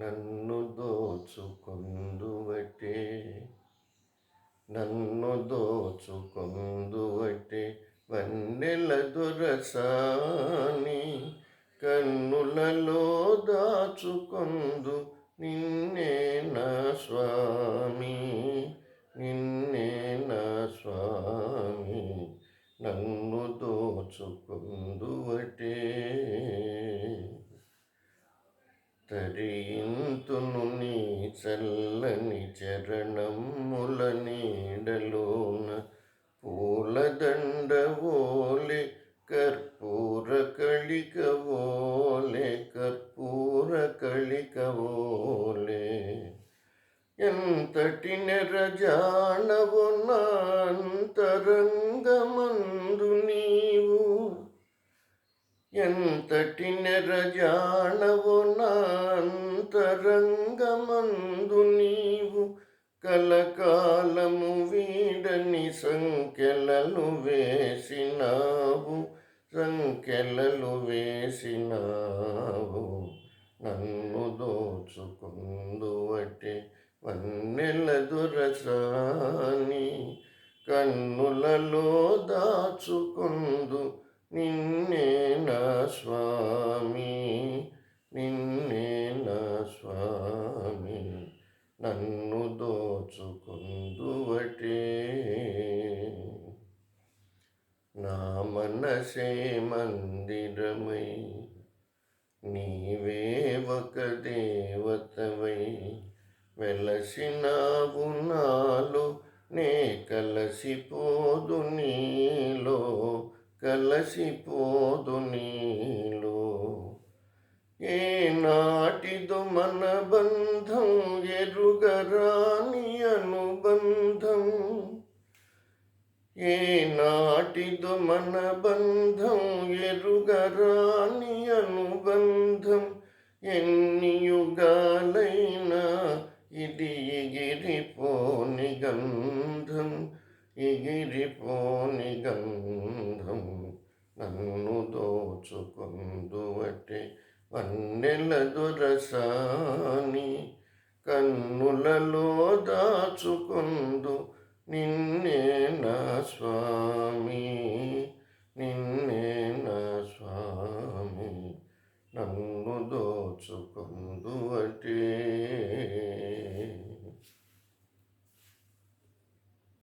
నన్ను దోచుకొందువటే నన్ను దోచుకొందువటే వన్నెల దొరసాని కన్నులలో దాచుకొందు నిన్నే నా స్వామి నిన్నే నా స్వామి నన్ను దోచుకొందువటే తరింతును నీ చల్లని చరణముల నీడలోన పూలదండవోలే కర్పూర కళికవోలే కర్పూర కళికవోలే ఎంతటి నెరజానవు నా అంతరంగమందు నీవు ఎంతటి నెరజానవు నా అంతరంగమందు నీవు కలకాలము వీడని సంఖ్యలను వేసినావు నన్ను దోచుకొందువటే వన్నెల దొరసాని కన్నులలో దాచుకొందు నిన్నే నా స్వామి నిన్నే నా స్వామి నన్ను దోచుకొందువటే నా మనసే మందిరమై నీవే ఒక దేవతవై వెలసినావు నాలో నే కలసిపోదు నీలో ఏ నాటిదో మన బంధం ఎరుగరాని అనుబంధం ఏ నాటిదో మన బంధం ఎరుగరాని అనుబంధం ఎన్ని యుగాలైనా ఇది ఎగిరిపోని గంధం నన్ను దోచుకొందువటే వన్నెల దొరసాని కన్నులలో దాచుకొందు నిన్నే నా స్వామి నిన్నే నా స్వామి నన్ను దోచుకొందువటే